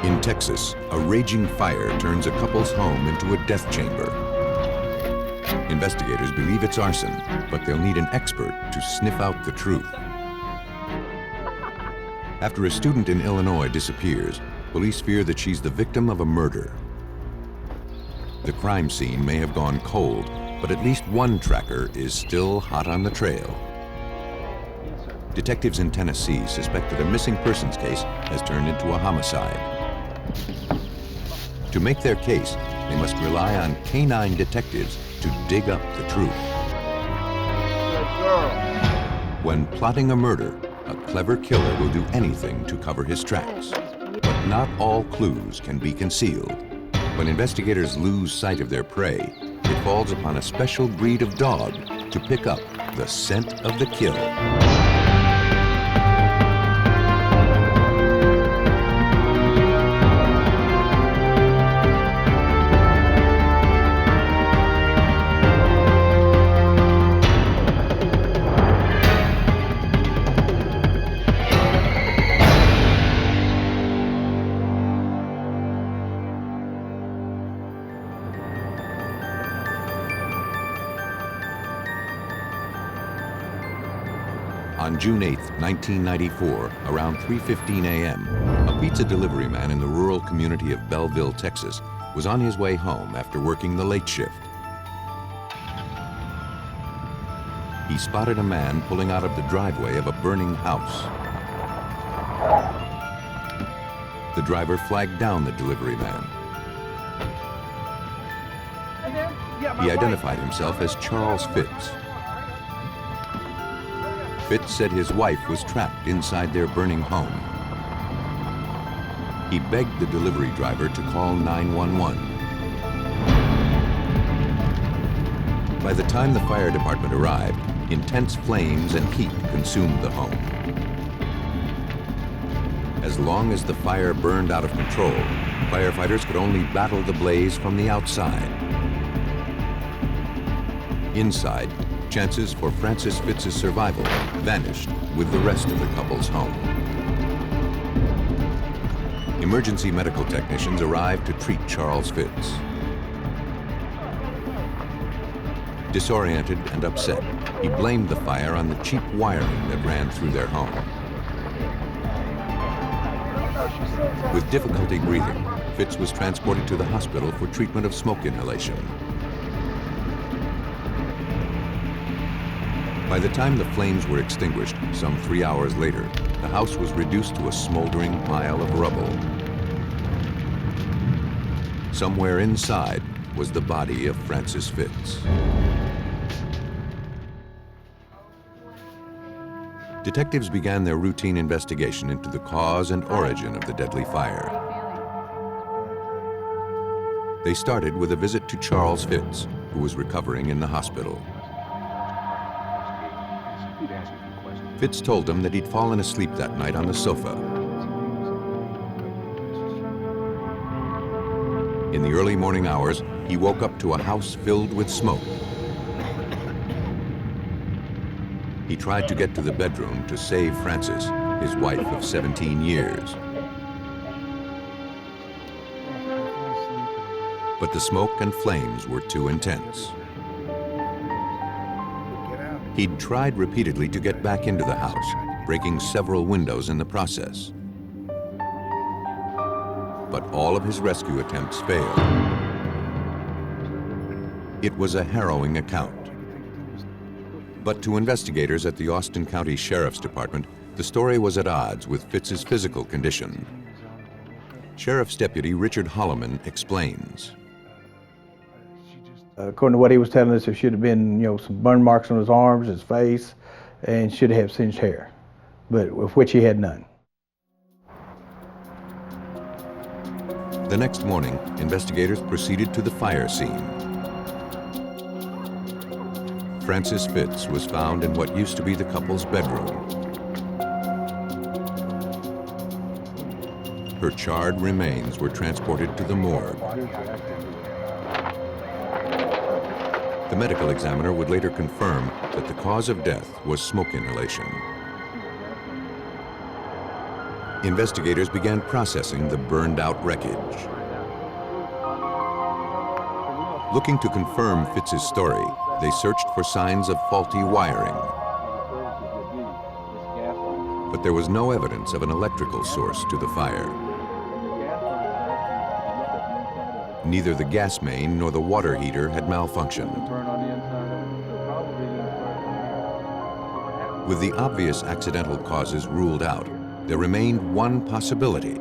In Texas, a raging fire turns a couple's home into a death chamber. Investigators believe it's arson, but they'll need an expert to sniff out the truth. After a student in Illinois disappears, police fear that she's the victim of a murder. The crime scene may have gone cold, but at least one tracker is still hot on the trail. Detectives in Tennessee suspect that a missing persons case has turned into a homicide. To make their case, they must rely on canine detectives to dig up the truth. When plotting a murder, a clever killer will do anything to cover his tracks. But not all clues can be concealed. When investigators lose sight of their prey, it falls upon a special breed of dog to pick up the scent of the kill. On June 8, 1994, around 3:15 a.m., a pizza delivery man in the rural community of Belleville, Texas, was on his way home after working the late shift. He spotted a man pulling out of the driveway of a burning house. The driver flagged down the delivery man. He identified himself as Charles Fitz. Fitz said his wife was trapped inside their burning home. He begged the delivery driver to call 911. By the time the fire department arrived, intense flames and heat consumed the home. As long as the fire burned out of control, firefighters could only battle the blaze from the outside. Inside, chances for Francis Fitz's survival vanished with the rest of the couple's home. Emergency medical technicians arrived to treat Charles Fitz. Disoriented and upset, he blamed the fire on the cheap wiring that ran through their home. With difficulty breathing, Fitz was transported to the hospital for treatment of smoke inhalation. By the time the flames were extinguished, some 3 hours later, the house was reduced to a smoldering pile of rubble. Somewhere inside was the body of Francis Fitz. Detectives began their routine investigation into the cause and origin of the deadly fire. They started with a visit to Charles Fitz, who was recovering in the hospital. Fitz told them that he'd fallen asleep that night on the sofa. In the early morning hours, he woke up to a house filled with smoke. He tried to get to the bedroom to save Frances, his wife of 17 years. But the smoke and flames were too intense. He'd tried repeatedly to get back into the house, breaking several windows in the process. But all of his rescue attempts failed. It was a harrowing account. But to investigators at the Austin County Sheriff's Department, the story was at odds with Fitz's physical condition. Sheriff's Deputy Richard Holloman explains. According to what he was telling us, there should have been, some burn marks on his arms, his face, and should have singed hair, but of which he had none. The next morning, investigators proceeded to the fire scene. Francis Fitz was found in what used to be the couple's bedroom. Her charred remains were transported to the morgue. The medical examiner would later confirm that the cause of death was smoke inhalation. Investigators began processing the burned-out wreckage. Looking to confirm Fitz's story, they searched for signs of faulty wiring. But there was no evidence of an electrical source to the fire. Neither the gas main nor the water heater had malfunctioned. With the obvious accidental causes ruled out, there remained one possibility.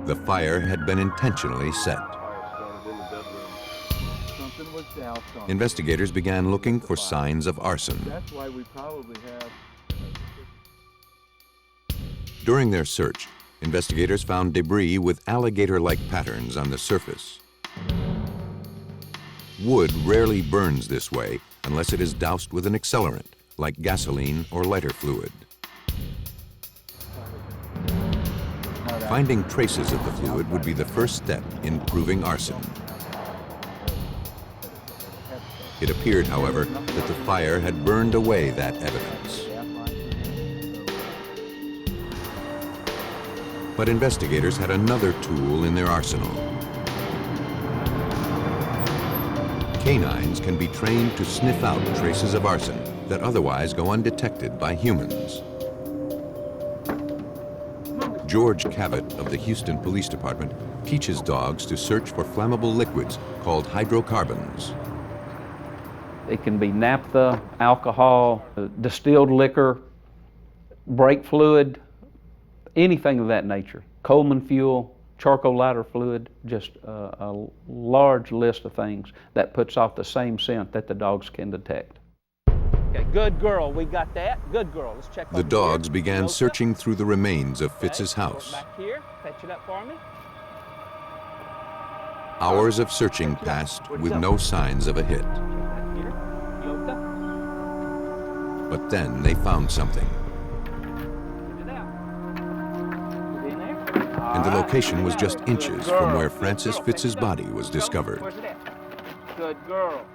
The fire had been intentionally set. Investigators began looking for signs of arson. During their search, investigators found debris with alligator-like patterns on the surface. Wood rarely burns this way unless it is doused with an accelerant, like gasoline or lighter fluid. Finding traces of the fluid would be the first step in proving arson. It appeared, however, that the fire had burned away that evidence. But investigators had another tool in their arsenal. Canines can be trained to sniff out traces of arson that otherwise go undetected by humans. George Cavett of the Houston Police Department teaches dogs to search for flammable liquids called hydrocarbons. It can be naphtha, alcohol, distilled liquor, brake fluid, anything of that nature. Coleman fuel, charcoal lighter fluid, just a large list of things that puts off the same scent that the dogs can detect. Okay, good girl, we got that. Good girl, let's check. The dogs began searching through the remains of Fitz's house. Back here, fetch it up for me. Hours of searching passed with no signs of a hit. But then they found something. And the location was just inches from where Francis Fitz's body was discovered. Good girl.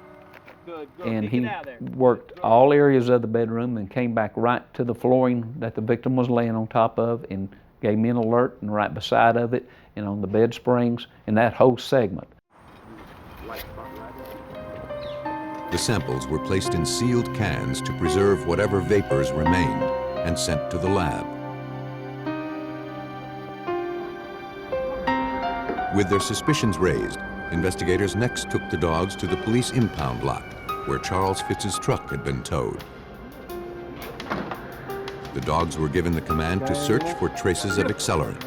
And he worked all areas of the bedroom and came back right to the flooring that the victim was laying on top of and gave me an alert, and right beside of it and on the bed springs and that whole segment. The samples were placed in sealed cans to preserve whatever vapors remained and sent to the lab. With their suspicions raised, investigators next took the dogs to the police impound lot, where Charles Fitz's truck had been towed. The dogs were given the command to search for traces of accelerant.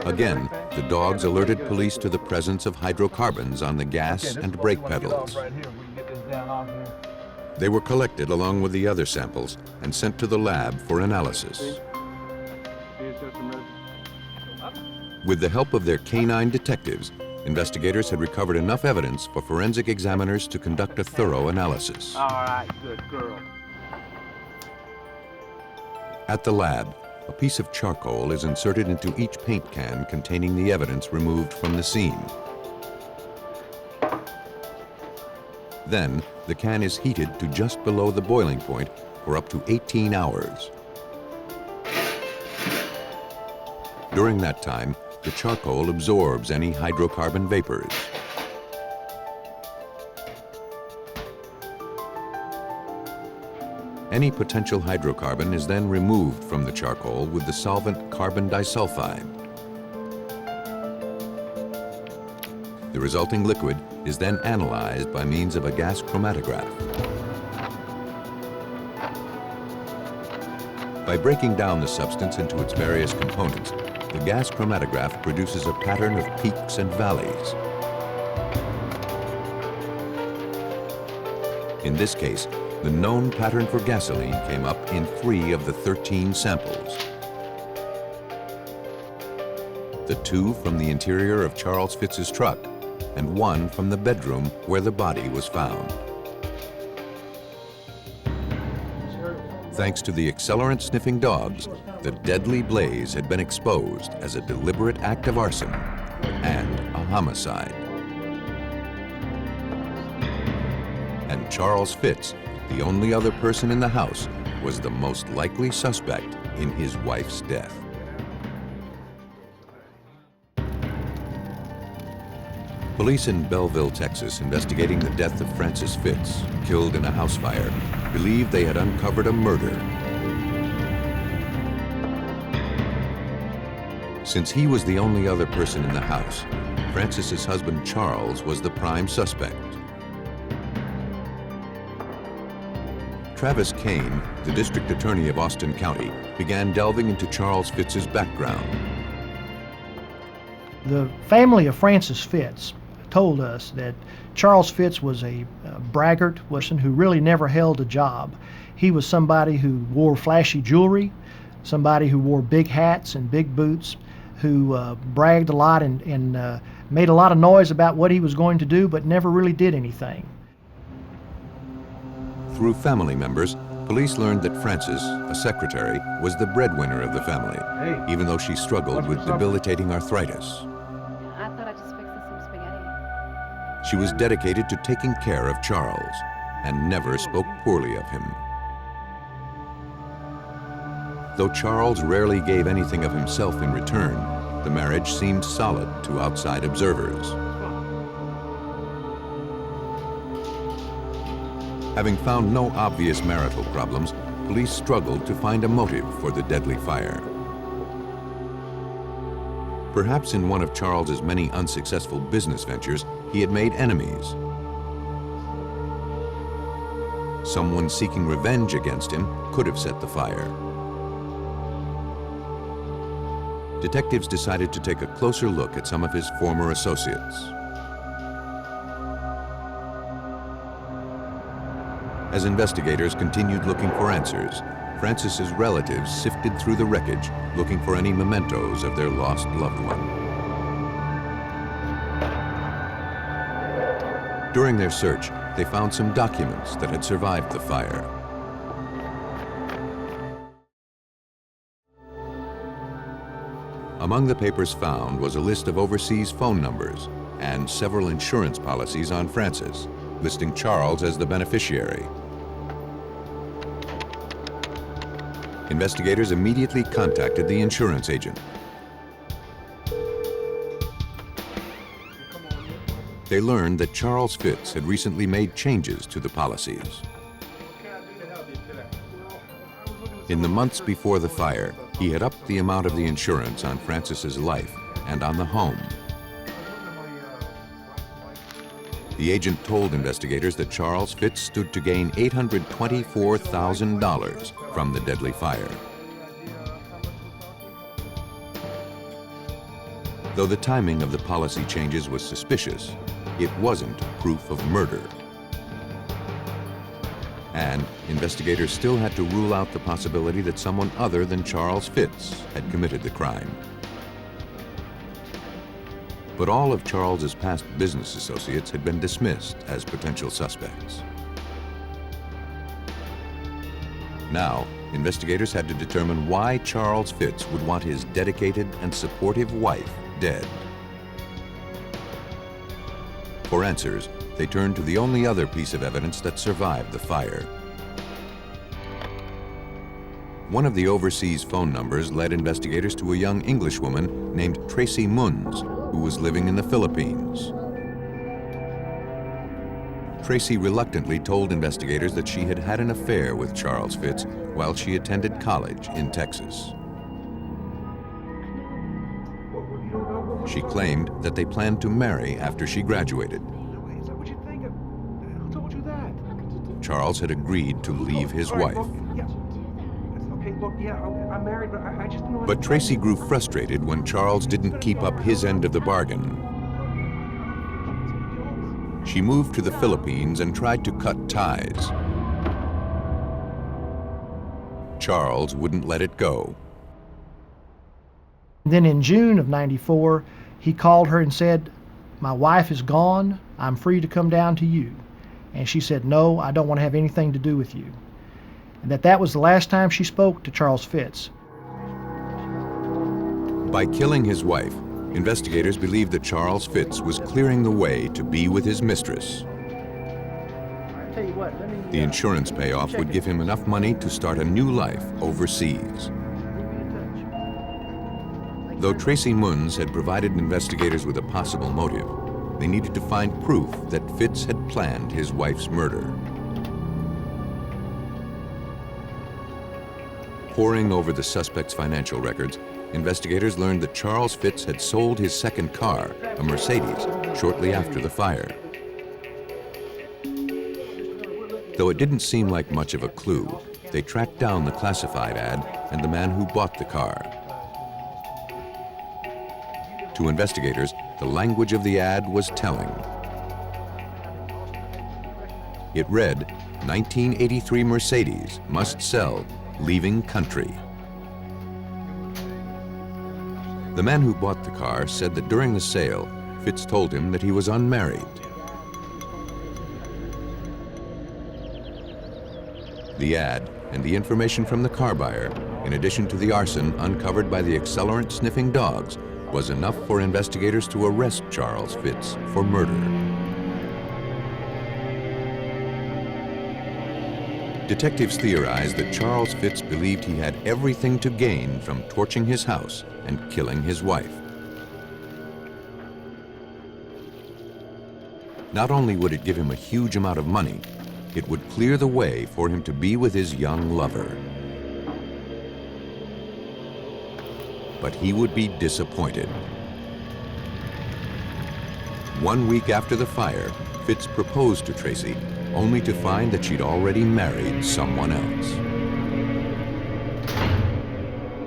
Again, the dogs alerted police to the presence of hydrocarbons on the gas and brake pedals. They were collected along with the other samples and sent to the lab for analysis. With the help of their canine detectives, investigators had recovered enough evidence for forensic examiners to conduct a thorough analysis. All right, good girl. At the lab, a piece of charcoal is inserted into each paint can containing the evidence removed from the scene. Then, the can is heated to just below the boiling point for up to 18 hours. During that time, the charcoal absorbs any hydrocarbon vapors. Any potential hydrocarbon is then removed from the charcoal with the solvent carbon disulfide. The resulting liquid is then analyzed by means of a gas chromatograph. By breaking down the substance into its various components, the gas chromatograph produces a pattern of peaks and valleys. In this case, the known pattern for gasoline came up in 3 of the 13 samples. The 2 from the interior of Charles Fitz's truck and 1 from the bedroom where the body was found. Thanks to the accelerant-sniffing dogs, the deadly blaze had been exposed as a deliberate act of arson and a homicide. And Charles Fitz the only other person in the house was the most likely suspect in his wife's death. Police in Belleville, Texas, investigating the death of Francis Fitz, killed in a house fire, believed they had uncovered a murder. Since he was the only other person in the house, Francis's husband Charles was the prime suspect. Travis Kane, the district attorney of Austin County, began delving into Charles Fitz's background. The family of Francis Fitz told us that Charles Fitz was a braggart person who really never held a job. He was somebody who wore flashy jewelry, somebody who wore big hats and big boots, who bragged a lot and made a lot of noise about what he was going to do, but never really did anything. Through family members, police learned that Frances, a secretary, was the breadwinner of the family, even though she struggled with debilitating arthritis. I thought I just fixed us some spaghetti. She was dedicated to taking care of Charles and never spoke poorly of him. Though Charles rarely gave anything of himself in return, the marriage seemed solid to outside observers. Having found no obvious marital problems, police struggled to find a motive for the deadly fire. Perhaps in one of Charles's many unsuccessful business ventures, he had made enemies. Someone seeking revenge against him could have set the fire. Detectives decided to take a closer look at some of his former associates. As investigators continued looking for answers, Francis's relatives sifted through the wreckage, looking for any mementos of their lost loved one. During their search, they found some documents that had survived the fire. Among the papers found was a list of overseas phone numbers and several insurance policies on Francis, listing Charles as the beneficiary. Investigators immediately contacted the insurance agent. They learned that Charles Fitz had recently made changes to the policies. In the months before the fire, he had upped the amount of the insurance on Francis's life and on the home. The agent told investigators that Charles Fitz stood to gain $824,000 from the deadly fire. Though the timing of the policy changes was suspicious, it wasn't proof of murder. And investigators still had to rule out the possibility that someone other than Charles Fitz had committed the crime. But all of Charles's past business associates had been dismissed as potential suspects. Now, investigators had to determine why Charles Fitz would want his dedicated and supportive wife dead. For answers, they turned to the only other piece of evidence that survived the fire. One of the overseas phone numbers led investigators to a young Englishwoman named Tracy Munns, who was living in the Philippines. Tracy reluctantly told investigators that she had had an affair with Charles Fitz while she attended college in Texas. She claimed that they planned to marry after she graduated. Is that what you think? Who told you that? Charles had agreed to leave his wife. Yeah. Okay, look, yeah, I'm married, but I just don't know. But Tracy grew frustrated when Charles didn't keep up his end of the bargain. She moved to the Philippines and tried to cut ties. Charles wouldn't let it go. Then in June of '94, he called her and said, "My wife is gone, I'm free to come down to you." And she said, "No, I don't want to have anything to do with you." And that was the last time she spoke to Charles Fitz. By killing his wife, investigators believed that Charles Fitz was clearing the way to be with his mistress. tell you what, let me... The insurance payoff would give him enough money to start a new life overseas. Though Tracy Munns had provided investigators with a possible motive, they needed to find proof that Fitz had planned his wife's murder. Poring over the suspect's financial records, investigators learned that Charles Fitz had sold his second car, a Mercedes, shortly after the fire. Though it didn't seem like much of a clue, they tracked down the classified ad and the man who bought the car. To investigators, the language of the ad was telling. It read, 1983 Mercedes, must sell, leaving country. The man who bought the car said that during the sale, Fitz told him that he was unmarried. The ad and the information from the car buyer, in addition to the arson uncovered by the accelerant-sniffing dogs, was enough for investigators to arrest Charles Fitz for murder. Detectives theorized that Charles Fitz believed he had everything to gain from torching his house and killing his wife. Not only would it give him a huge amount of money, it would clear the way for him to be with his young lover. But he would be disappointed. 1 week after the fire, Fitz proposed to Tracy, only to find that she'd already married someone else.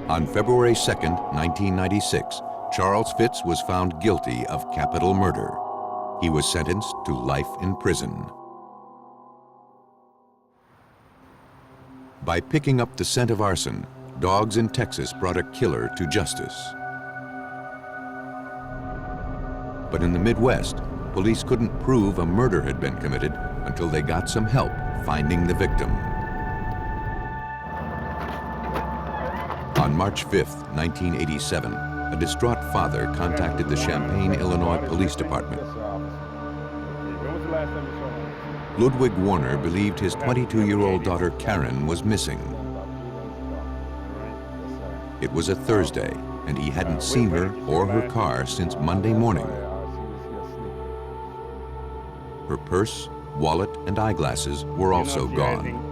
On February 2nd, 1996, Charles Fitz was found guilty of capital murder. He was sentenced to life in prison. By picking up the scent of arson, dogs in Texas brought a killer to justice. But in the Midwest, police couldn't prove a murder had been committed until they got some help finding the victim. On March 5th, 1987, a distraught father contacted the Champaign, Illinois Police Department. Ludwig Warner believed his 22-year-old daughter Karen was missing. It was a Thursday, and he hadn't seen her or her car since Monday morning. Her purse, wallet, and eyeglasses were also gone.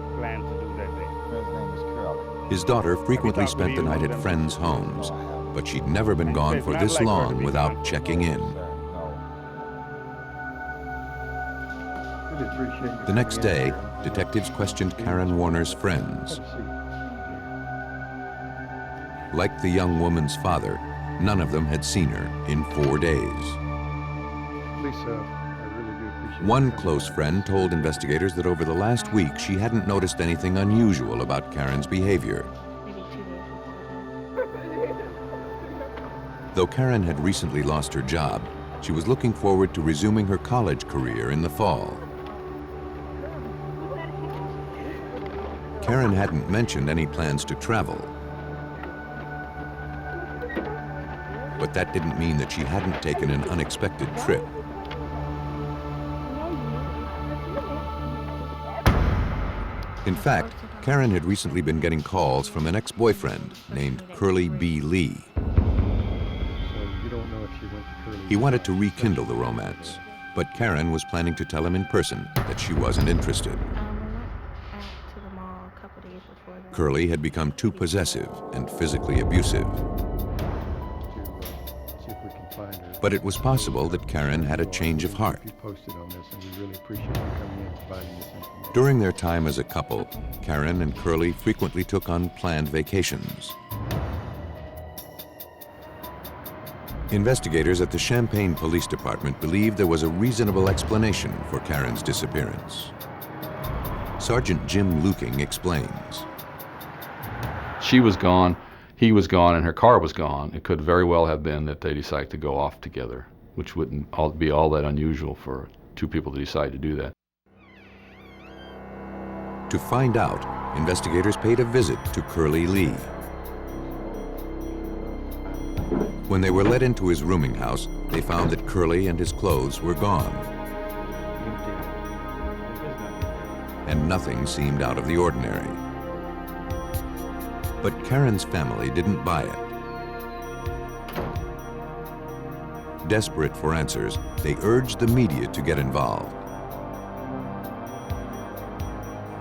His daughter frequently spent the night at friends' homes, but she'd never been gone for this long without checking in. The next day, detectives questioned Karen Warner's friends. Like the young woman's father, none of them had seen her in 4 days. One close friend told investigators that over the last week she hadn't noticed anything unusual about Karen's behavior. Though Karen had recently lost her job, she was looking forward to resuming her college career in the fall. Karen hadn't mentioned any plans to travel. But that didn't mean that she hadn't taken an unexpected trip. In fact, Karen had recently been getting calls from an ex-boyfriend named Curly B. Lee. He wanted to rekindle the romance, but Karen was planning to tell him in person that she wasn't interested. Curly had become too possessive and physically abusive. But it was possible that Karen had a change of heart. During their time as a couple, Karen and Curly frequently took unplanned vacations. Investigators at the Champaign Police Department believed there was a reasonable explanation for Karen's disappearance. Sergeant Jim Luking explains. She was gone, he was gone, and her car was gone. It could very well have been that they decided to go off together, which wouldn't be all that unusual for two people to decide to do that. To find out, investigators paid a visit to Curly Lee. When they were led into his rooming house, they found that Curly and his clothes were gone. and nothing seemed out of the ordinary. But Karen's family didn't buy it. Desperate for answers, they urged the media to get involved.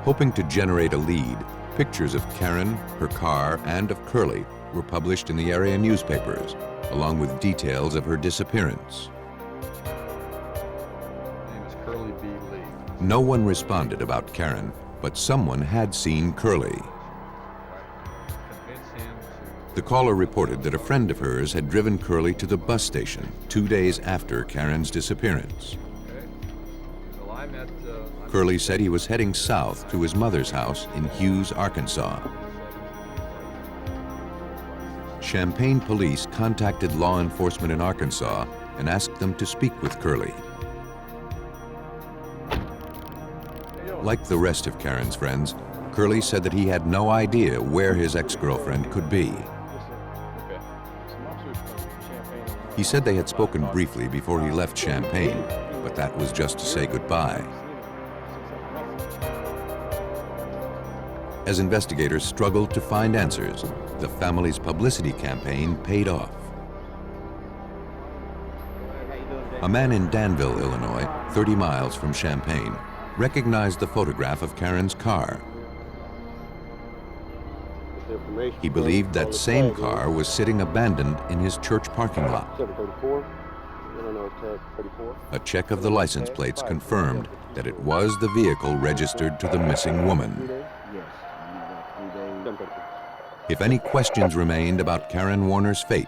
Hoping to generate a lead, pictures of Karen, her car, and of Curly were published in the area newspapers, along with details of her disappearance. Her name is Curly B. Lee. No one responded about Karen, but someone had seen Curly. The caller reported that a friend of hers had driven Curly to the bus station 2 days after Karen's disappearance. Curly said he was heading south to his mother's house in Hughes, Arkansas. Champaign police contacted law enforcement in Arkansas and asked them to speak with Curly. Like the rest of Karen's friends, Curly said that he had no idea where his ex-girlfriend could be. He said they had spoken briefly before he left Champaign, but that was just to say goodbye. As investigators struggled to find answers, the family's publicity campaign paid off. A man in Danville, Illinois, 30 miles from Champaign, recognized the photograph of Karen's car. He believed that same car was sitting abandoned in his church parking lot. A check of the license plates confirmed that it was the vehicle registered to the missing woman. If any questions remained about Karen Warner's fate,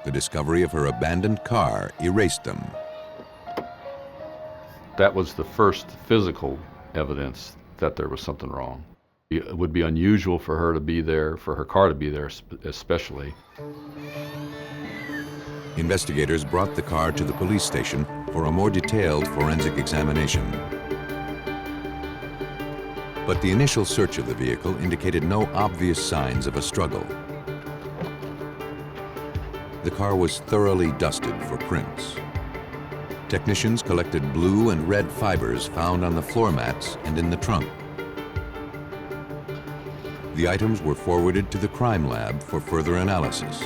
the discovery of her abandoned car erased them. That was the first physical evidence that there was something wrong. It would be unusual for her to be there, for her car to be there especially. Investigators brought the car to the police station for a more detailed forensic examination. But the initial search of the vehicle indicated no obvious signs of a struggle. The car was thoroughly dusted for prints. Technicians collected blue and red fibers found on the floor mats and in the trunk. The items were forwarded to the crime lab for further analysis.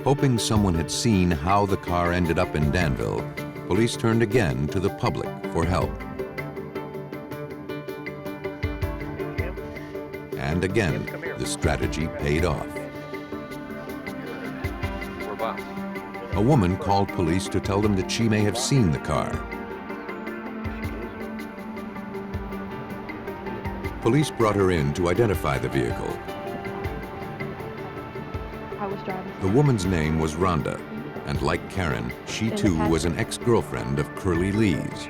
Hoping someone had seen how the car ended up in Danville, police turned again to the public for help. And again, the strategy paid off. A woman called police to tell them that she may have seen the car. Police brought her in to identify the vehicle. I was driving. The woman's name was Rhonda, and like Karen, she too was an ex-girlfriend of Curly Lee's.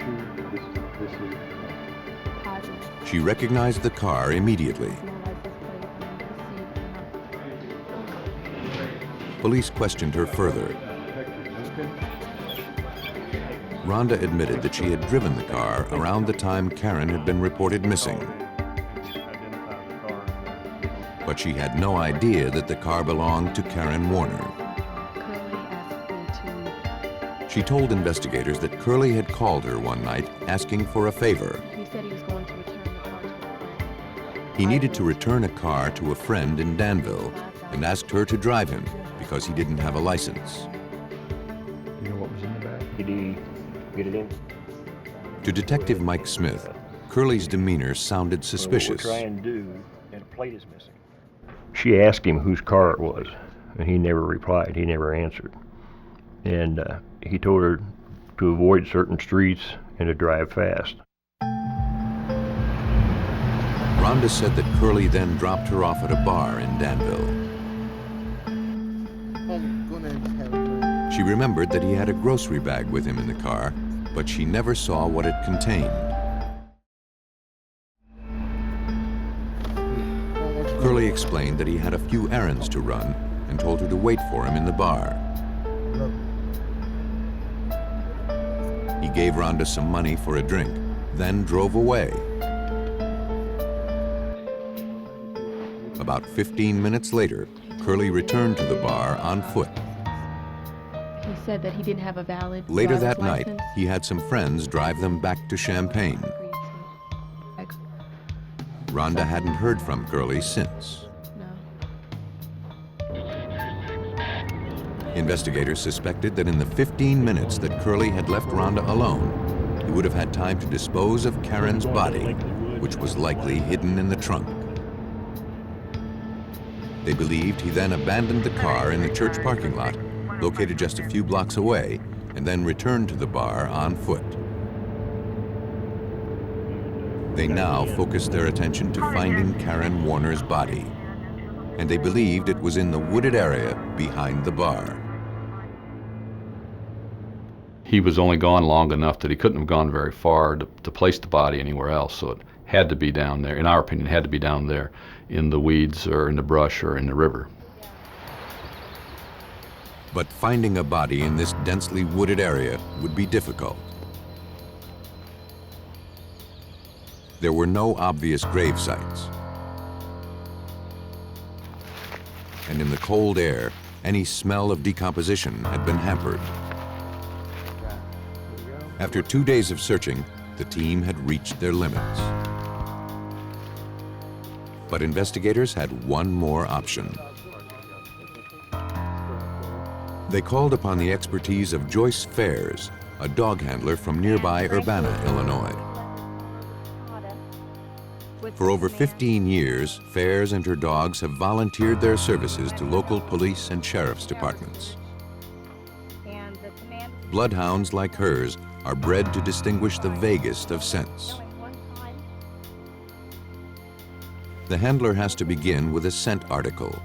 She recognized the car immediately. Police questioned her further. Rhonda admitted that she had driven the car around the time Karen had been reported missing. But she had no idea that the car belonged to Karen Warner. She told investigators that Curly had called her one night asking for a favor. He said he was going to return the car to a friend. He needed to return a car to a friend in Danville and asked her to drive him because he didn't have a license. You know what was in the bag? Did he get it in? To Detective Mike Smith, Curly's demeanor sounded suspicious. What we're trying to do, and a plate is missing. She asked him whose car it was, and he never replied. He never answered. And he told her to avoid certain streets and to drive fast. Rhonda said that Curly then dropped her off at a bar in Danville. She remembered that he had a grocery bag with him in the car, but she never saw what it contained. Curly explained that he had a few errands to run and told her to wait for him in the bar. He gave Rhonda some money for a drink, then drove away. About 15 minutes later, Curly returned to the bar on foot. He said that he didn't have a valid Later driver's that night, license. he had some friends drive them back to Champaign. Rhonda hadn't heard from Curly since. No. Investigators suspected that in the 15 minutes that Curly had left Rhonda alone, he would have had time to dispose of Karen's body, which was likely hidden in the trunk. They believed he then abandoned the car in the church parking lot, located just a few blocks away, and then returned to the bar on foot. They now focused their attention to finding Karen Warner's body, and they believed it was in the wooded area behind the bar. He was only gone long enough that he couldn't have gone very far to place the body anywhere else, so it had to be down there, in our opinion, it had to be down there in the weeds or in the brush or in the river. But finding a body in this densely wooded area would be difficult. There were no obvious grave sites. And in the cold air, any smell of decomposition had been hampered. After 2 days of searching, the team had reached their limits. But investigators had one more option. They called upon the expertise of Joyce Fairs, a dog handler from nearby Urbana, Illinois. For over 15 years, Fairs and her dogs have volunteered their services to local police and sheriff's departments. Bloodhounds like hers are bred to distinguish the vaguest of scents. The handler has to begin with a scent article.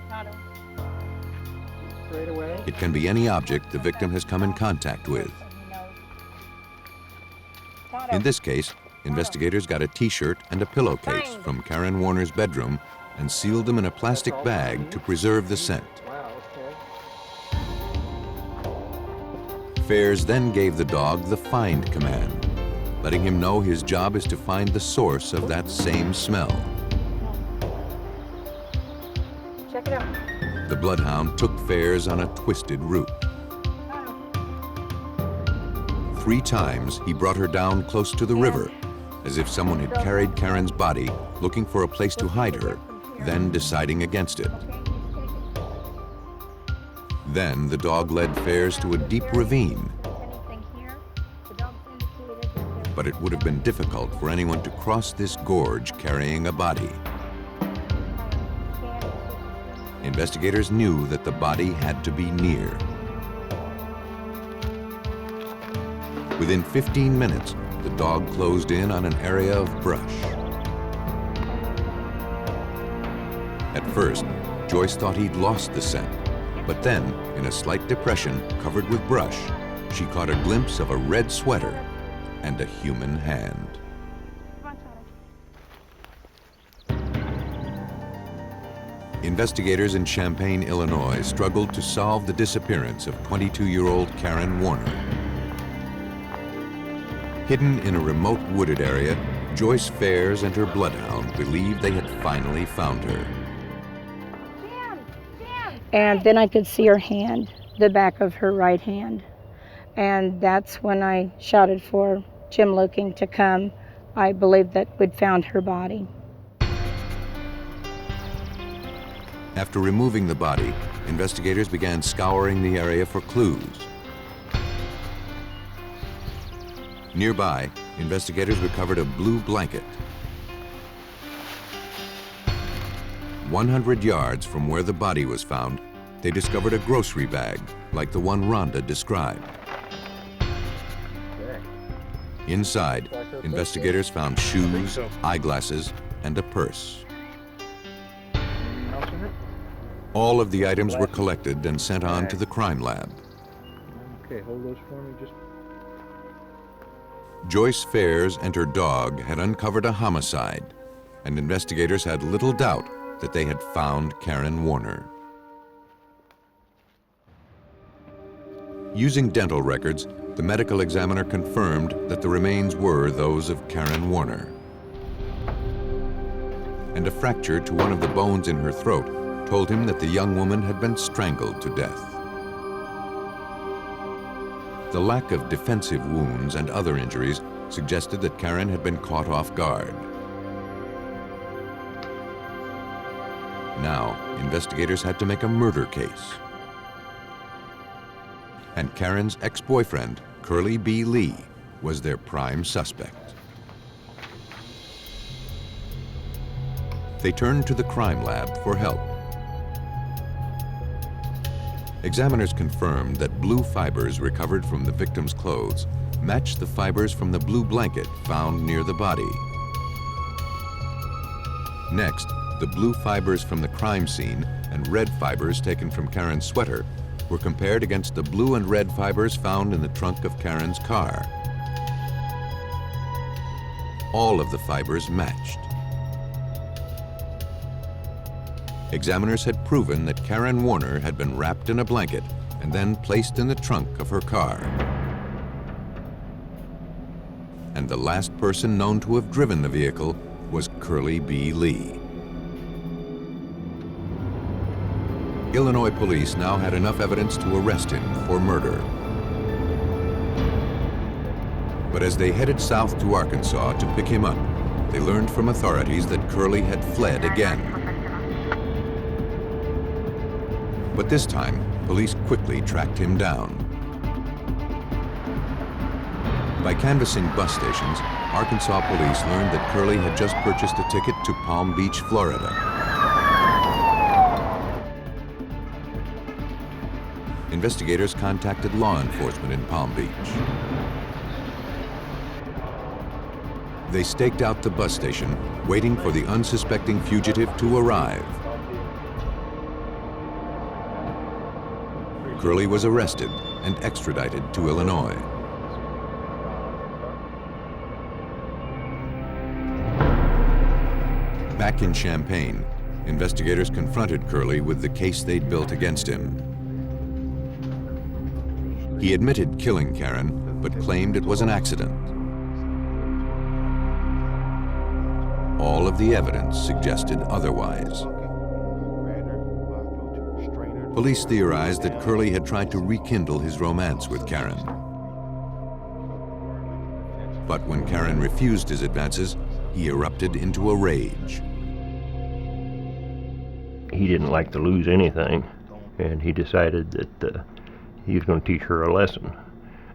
It can be any object the victim has come in contact with. In this case, investigators got a t-shirt and a pillowcase from Karen Warner's bedroom and sealed them in a plastic bag to preserve the scent. Fairs then gave the dog the find command, letting him know his job is to find the source of that same smell. Check it out. The bloodhound took Fairs on a twisted route. 3 times he brought her down close to the river, as if someone had carried Karen's body, looking for a place to hide her, then deciding against it. Then the dog led Fairs to a deep ravine. But it would have been difficult for anyone to cross this gorge carrying a body. Investigators knew that the body had to be near. Within 15 minutes, the dog closed in on an area of brush. At first, Joyce thought he'd lost the scent, but then, in a slight depression covered with brush, she caught a glimpse of a red sweater and a human hand. Investigators in Champaign, Illinois struggled to solve the disappearance of 22-year-old Karen Warner. Hidden in a remote wooded area, Joyce Fairs and her bloodhound believed they had finally found her. And then I could see her hand, the back of her right hand. And that's when I shouted for Jim Looking to come. I believed that we'd found her body. After removing the body, investigators began scouring the area for clues. Nearby, investigators recovered a blue blanket. 100 yards from where the body was found, they discovered a grocery bag like the one Rhonda described. Inside, investigators found shoes, eyeglasses, and a purse. All of the items were collected and sent on to the crime lab. Okay, hold those for me. Just Joyce Fairs and her dog had uncovered a homicide, and investigators had little doubt that they had found Karen Warner. Using dental records, the medical examiner confirmed that the remains were those of Karen Warner. And a fracture to one of the bones in her throat told him that the young woman had been strangled to death. The lack of defensive wounds and other injuries suggested that Karen had been caught off guard. Now, investigators had to make a murder case. And Karen's ex-boyfriend, Curly B. Lee, was their prime suspect. They turned to the crime lab for help. Examiners confirmed that blue fibers recovered from the victim's clothes matched the fibers from the blue blanket found near the body. Next, the blue fibers from the crime scene and red fibers taken from Karen's sweater were compared against the blue and red fibers found in the trunk of Karen's car. All of the fibers matched. Examiners had proven that Karen Warner had been wrapped in a blanket and then placed in the trunk of her car. And the last person known to have driven the vehicle was Curly B. Lee. Illinois police now had enough evidence to arrest him for murder. But as they headed south to Arkansas to pick him up, they learned from authorities that Curly had fled again. But this time, police quickly tracked him down. By canvassing bus stations, Arkansas police learned that Curly had just purchased a ticket to Palm Beach, Florida. Investigators contacted law enforcement in Palm Beach. They staked out the bus station, waiting for the unsuspecting fugitive to arrive. Curly was arrested and extradited to Illinois. Back in Champaign, investigators confronted Curly with the case they'd built against him. He admitted killing Karen, but claimed it was an accident. All of the evidence suggested otherwise. Police theorized that Curly had tried to rekindle his romance with Karen. But when Karen refused his advances, he erupted into a rage. He didn't like to lose anything, and he decided that he was going to teach her a lesson.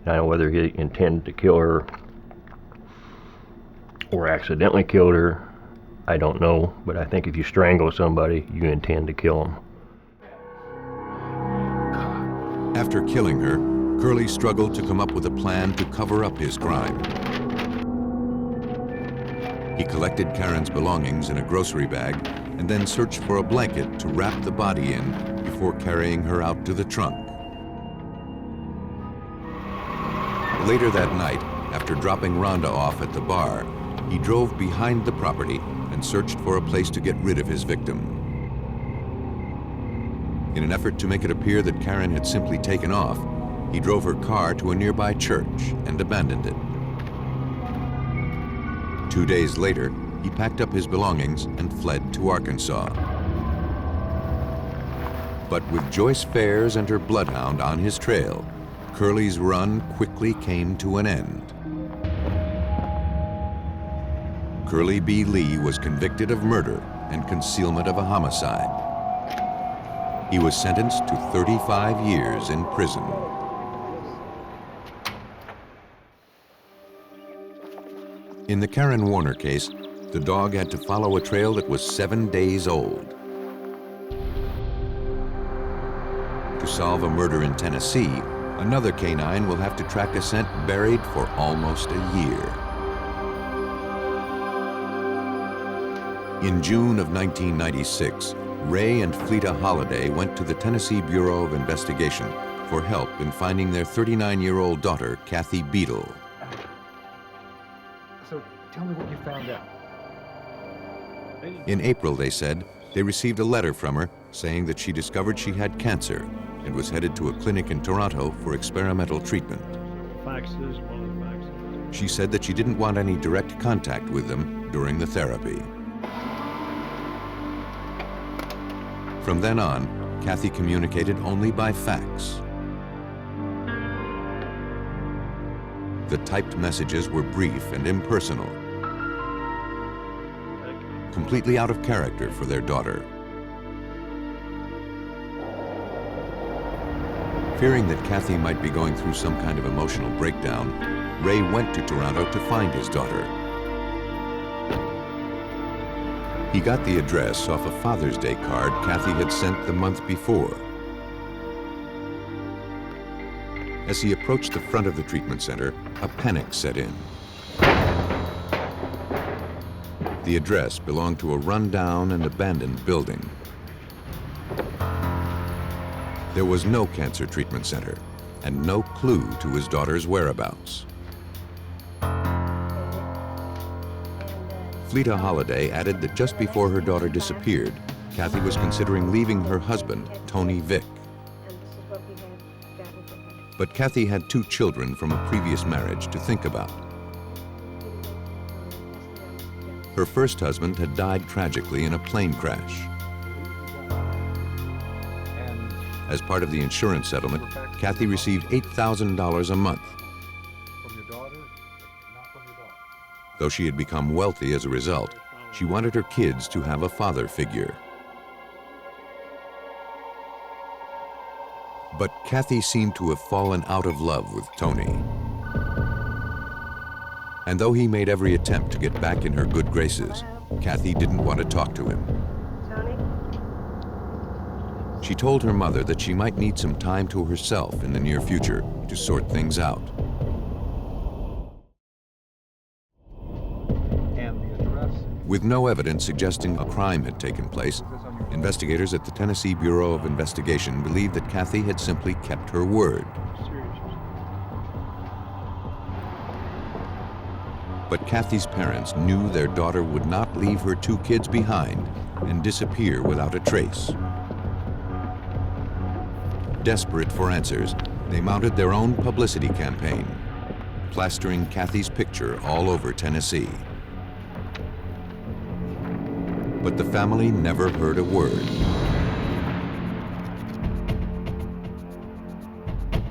Now, whether he intended to kill her or accidentally killed her, I don't know, but I think if you strangle somebody, you intend to kill them. After killing her, Curly struggled to come up with a plan to cover up his crime. He collected Karen's belongings in a grocery bag and then searched for a blanket to wrap the body in before carrying her out to the trunk. Later that night, after dropping Rhonda off at the bar, he drove behind the property and searched for a place to get rid of his victim. In an effort to make it appear that Karen had simply taken off, he drove her car to a nearby church and abandoned it. 2 days later, he packed up his belongings and fled to Arkansas. But with Joyce Fares and her bloodhound on his trail, Curly's run quickly came to an end. Curly B. Lee was convicted of murder and concealment of a homicide. He was sentenced to 35 years in prison. In the Karen Warner case, the dog had to follow a trail that was 7 days old. To solve a murder in Tennessee, another canine will have to track a scent buried for almost a year. In June of 1996, Ray and Fleeta Holliday went to the Tennessee Bureau of Investigation for help in finding their 39-year-old daughter, Kathy Beadle. So tell me what you found out. In April, they said, they received a letter from her saying that she discovered she had cancer and was headed to a clinic in Toronto for experimental treatment. She said that she didn't want any direct contact with them during the therapy. From then on, Kathy communicated only by fax. The typed messages were brief and impersonal, completely out of character for their daughter. Fearing that Kathy might be going through some kind of emotional breakdown, Ray went to Toronto to find his daughter. He got the address off a Father's Day card Kathy had sent the month before. As he approached the front of the treatment center, a panic set in. The address belonged to a run-down and abandoned building. There was no cancer treatment center and no clue to his daughter's whereabouts. Fleta Holliday added that just before her daughter disappeared, Kathy was considering leaving her husband, Tony Vick. But Kathy had 2 children from a previous marriage to think about. Her first husband had died tragically in a plane crash. As part of the insurance settlement, Kathy received $8,000 a month. Though she had become wealthy as a result, she wanted her kids to have a father figure. But Kathy seemed to have fallen out of love with Tony. And though he made every attempt to get back in her good graces, Kathy didn't want to talk to him. She told her mother that she might need some time to herself in the near future to sort things out. With no evidence suggesting a crime had taken place, investigators at the Tennessee Bureau of Investigation believed that Kathy had simply kept her word. But Kathy's parents knew their daughter would not leave her 2 kids behind and disappear without a trace. Desperate for answers, they mounted their own publicity campaign, plastering Kathy's picture all over Tennessee. But the family never heard a word.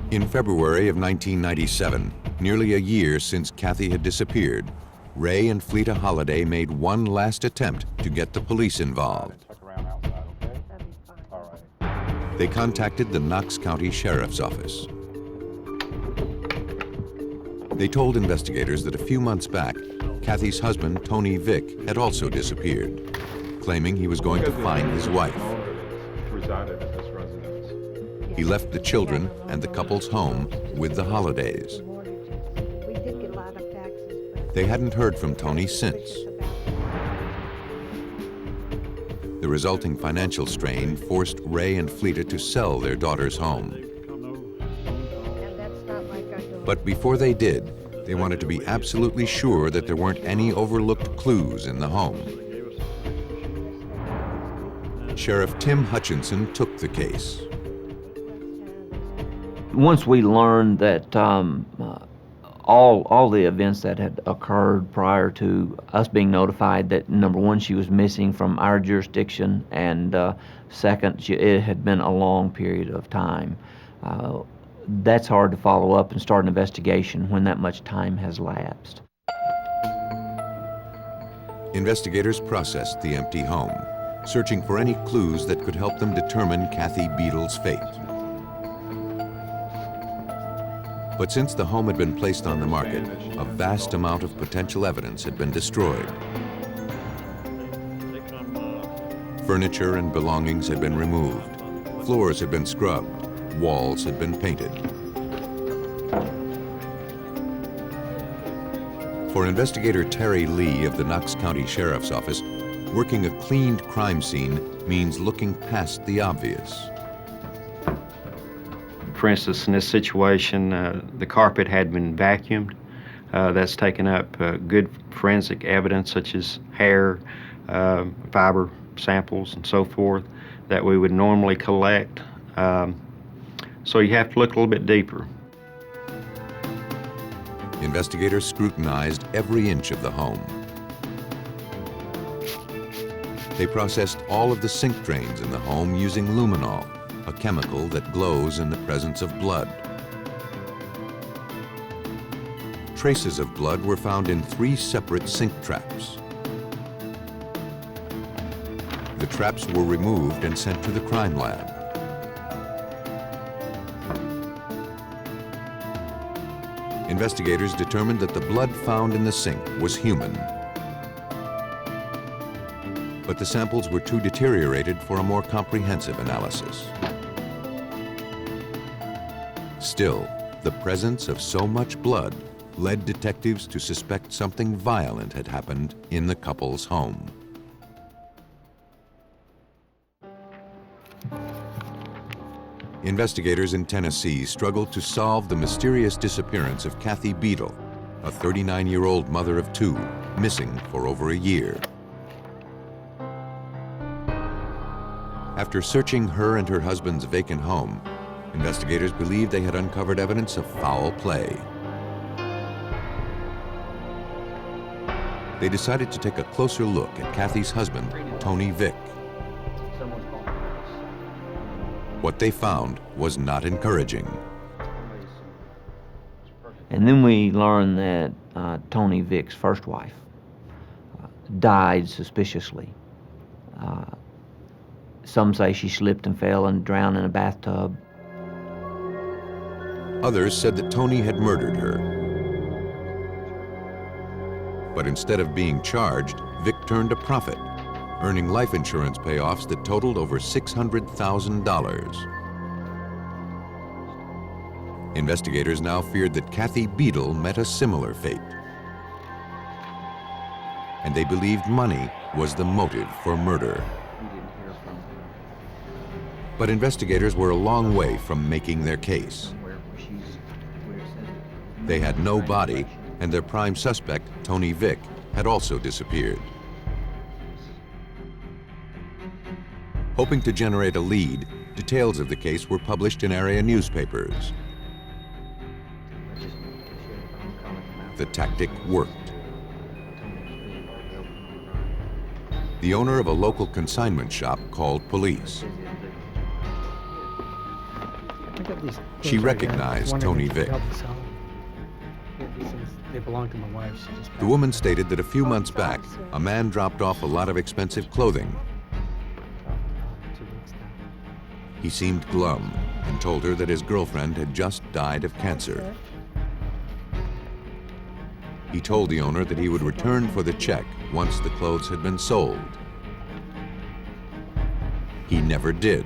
In February of 1997, nearly a year since Kathy had disappeared, Ray and Fleta Holliday made one last attempt to get the police involved. They contacted the Knox County Sheriff's Office. They told investigators that a few months back, Kathy's husband, Tony Vick, had also disappeared, claiming he was going to find his wife. He left the children and the couple's home with the Hollidays. They hadn't heard from Tony since. The resulting financial strain forced Ray and Fleta to sell their daughter's home. But before they did, they wanted to be absolutely sure that there weren't any overlooked clues in the home. Sheriff Tim Hutchinson took the case. Once we learned that all the events that had occurred prior to us being notified that, number one, she was missing from our jurisdiction, and second, it had been a long period of time. That's hard to follow up and start an investigation when that much time has lapsed. Investigators processed the empty home, searching for any clues that could help them determine Kathy Beadle's fate. But since the home had been placed on the market, a vast amount of potential evidence had been destroyed. Furniture and belongings had been removed. Floors had been scrubbed. Walls had been painted. For investigator Terry Lee of the Knox County Sheriff's Office, working a cleaned crime scene means looking past the obvious. For instance, in this situation, the carpet had been vacuumed. That's taken up good forensic evidence such as hair, fiber samples, and so forth that we would normally collect. So you have to look a little bit deeper. Investigators scrutinized every inch of the home. They processed all of the sink drains in the home using luminol, a chemical that glows in the presence of blood. traces of blood were found in 3 separate sink traps. The traps were removed and sent to the crime lab. Investigators determined that the blood found in the sink was human. But the samples were too deteriorated for a more comprehensive analysis. Still, the presence of so much blood led detectives to suspect something violent had happened in the couple's home. Investigators in Tennessee struggled to solve the mysterious disappearance of Kathy Beadle, a 39-year-old mother of 2, missing for over a year. After searching her and her husband's vacant home, investigators believed they had uncovered evidence of foul play. They decided to take a closer look at Kathy's husband, Tony Vick. What they found was not encouraging. And then we learned that Tony Vick's first wife died suspiciously. Some say she slipped and fell and drowned in a bathtub. Others said that Tony had murdered her. But instead of being charged, Vick turned a profit, earning life insurance payoffs that totaled over $600,000. Investigators now feared that Kathy Beadle met a similar fate. And they believed money was the motive for murder. But investigators were a long way from making their case. They had no body, and their prime suspect, Tony Vick, had also disappeared. Hoping to generate a lead, details of the case were published in area newspapers. The tactic worked. The owner of a local consignment shop called police. She recognized Tony Vick. They belong to my wife. The woman stated that a few months back, a man dropped off a lot of expensive clothing. He seemed glum and told her that his girlfriend had just died of cancer. He told the owner that he would return for the check once the clothes had been sold. He never did.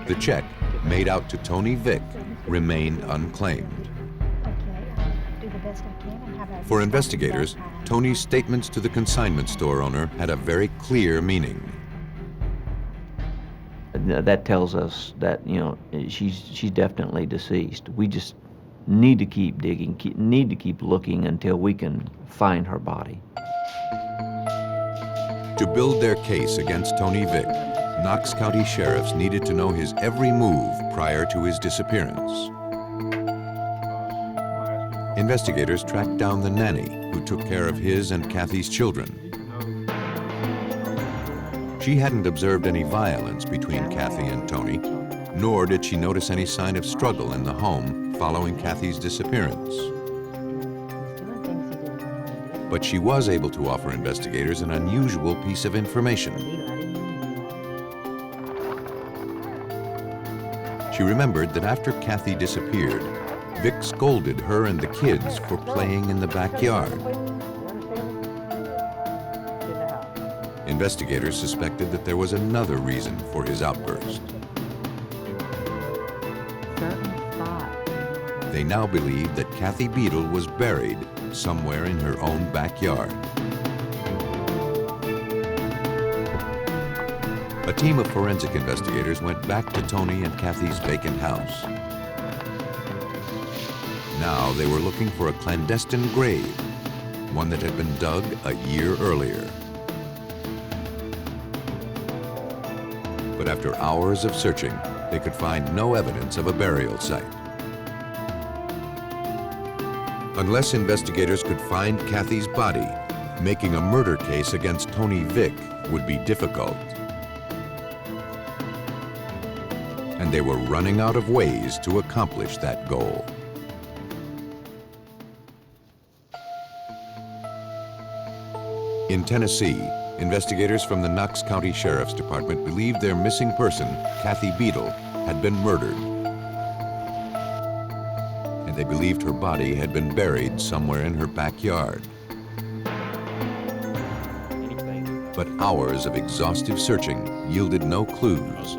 The check, made out to Tony Vick, remained unclaimed. For investigators, Tony's statements to the consignment store owner had a very clear meaning. That tells us that, she's definitely deceased. We just need to keep digging, need to keep looking until we can find her body. To build their case against Tony Vick, Knox County sheriffs needed to know his every move prior to his disappearance. Investigators tracked down the nanny who took care of his and Kathy's children. She hadn't observed any violence between Kathy and Tony, nor did she notice any sign of struggle in the home following Kathy's disappearance. But she was able to offer investigators an unusual piece of information. She remembered that after Kathy disappeared, Vick scolded her and the kids for playing in the backyard. Investigators suspected that there was another reason for his outburst. They now believed that Kathy Beadle was buried somewhere in her own backyard. A team of forensic investigators went back to Tony and Kathy's vacant house. Now they were looking for a clandestine grave, one that had been dug a year earlier. But after hours of searching, they could find no evidence of a burial site. Unless investigators could find Kathy's body, making a murder case against Tony Vick would be difficult. And they were running out of ways to accomplish that goal. In Tennessee, investigators from the Knox County Sheriff's Department believed their missing person, Kathy Beadle, had been murdered. And they believed her body had been buried somewhere in her backyard. But hours of exhaustive searching yielded no clues.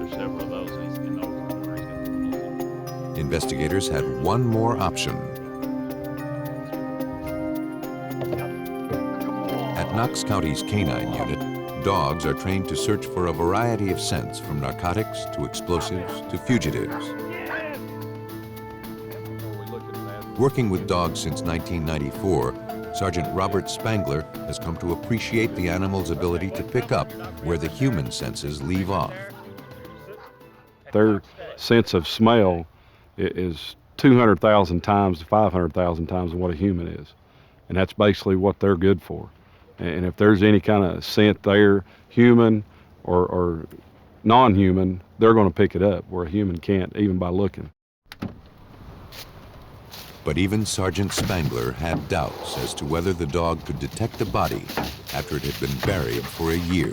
Investigators had one more option. At Knox County's Canine unit, dogs are trained to search for a variety of scents, from narcotics to explosives to fugitives. Working with dogs since 1994, Sergeant Robert Spangler has come to appreciate the animal's ability to pick up where the human senses leave off. Their sense of smell is 200,000 times to 500,000 times what a human is. And that's basically what they're good for. And if there's any kind of scent there, human or non-human, they're going to pick it up where a human can't, even by looking. But even Sergeant Spangler had doubts as to whether the dog could detect the body after it had been buried for a year.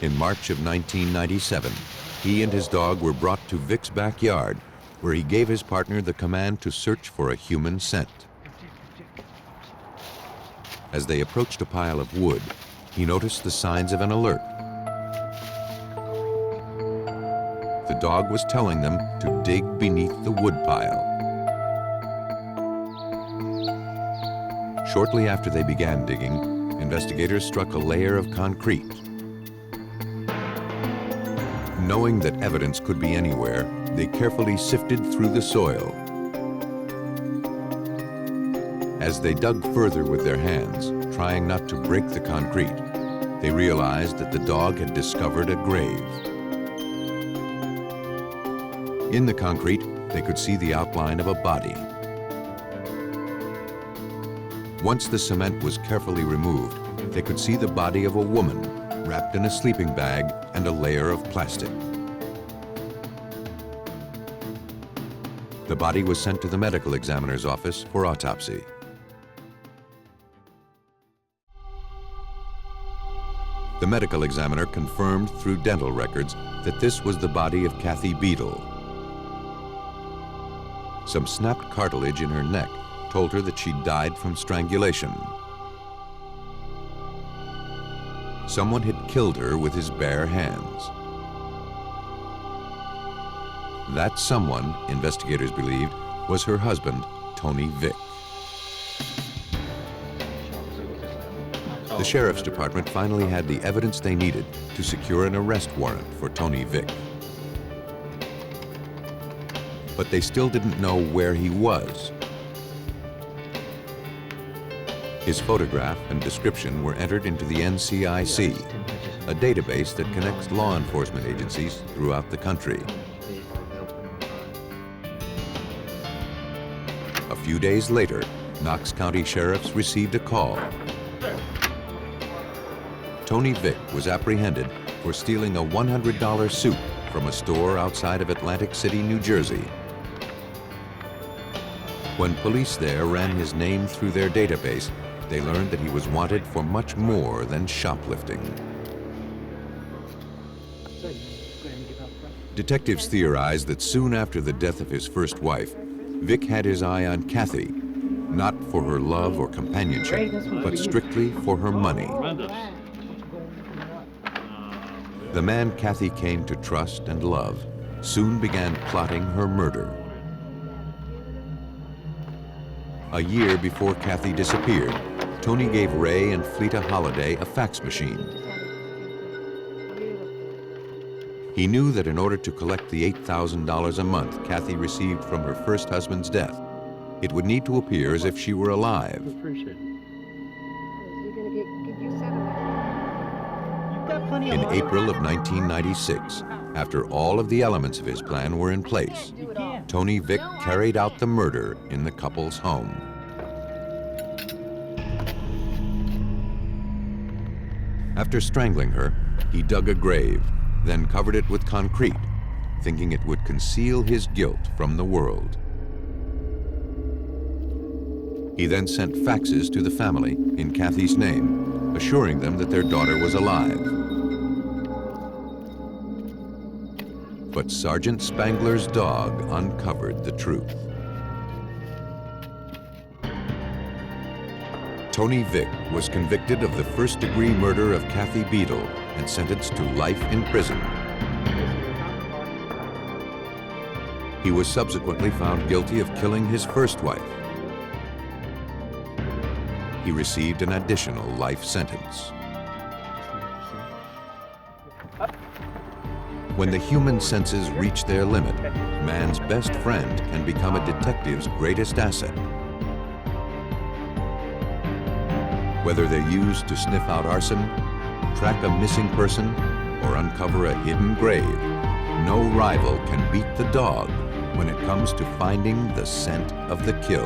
In March of 1997, he and his dog were brought to Vic's backyard, where he gave his partner the command to search for a human scent. As they approached a pile of wood, he noticed the signs of an alert. The dog was telling them to dig beneath the wood pile. Shortly after they began digging, investigators struck a layer of concrete. Knowing that evidence could be anywhere, they carefully sifted through the soil. As they dug further with their hands, trying not to break the concrete, they realized that the dog had discovered a grave. In the concrete, they could see the outline of a body. Once the cement was carefully removed, they could see the body of a woman wrapped in a sleeping bag and a layer of plastic. The body was sent to the medical examiner's office for autopsy. The medical examiner confirmed through dental records that this was the body of Kathy Beadle. Some snapped cartilage in her neck told her that she died from strangulation. Someone had killed her with his bare hands. That someone, investigators believed, was her husband, Tony Vick. The Sheriff's Department finally had the evidence they needed to secure an arrest warrant for Tony Vick. But they still didn't know where he was. His photograph and description were entered into the NCIC, a database that connects law enforcement agencies throughout the country. A few days later, Knox County sheriffs received a call. Tony Vick was apprehended for stealing a $100 suit from a store outside of Atlantic City, New Jersey. When police there ran his name through their database, they learned that he was wanted for much more than shoplifting. Detectives theorized that soon after the death of his first wife, Vick had his eye on Kathy, not for her love or companionship, but strictly for her money. The man Kathy came to trust and love soon began plotting her murder. A year before Kathy disappeared, Tony gave Ray and Fleeta Holliday a fax machine. He knew that in order to collect the $8,000 a month Kathy received from her first husband's death, it would need to appear as if she were alive. In April of 1996, after all of the elements of his plan were in place, Tony Vick carried out the murder in the couple's home. After strangling her, he dug a grave, then covered it with concrete, thinking it would conceal his guilt from the world. He then sent faxes to the family in Kathy's name, assuring them that their daughter was alive. But Sergeant Spangler's dog uncovered the truth. Tony Vick was convicted of the first-degree murder of Kathy Beadle and sentenced to life in prison. He was subsequently found guilty of killing his first wife. He received an additional life sentence. When the human senses reach their limit, man's best friend can become a detective's greatest asset. Whether they're used to sniff out arson, track a missing person, or uncover a hidden grave, no rival can beat the dog when it comes to finding the scent of the kill.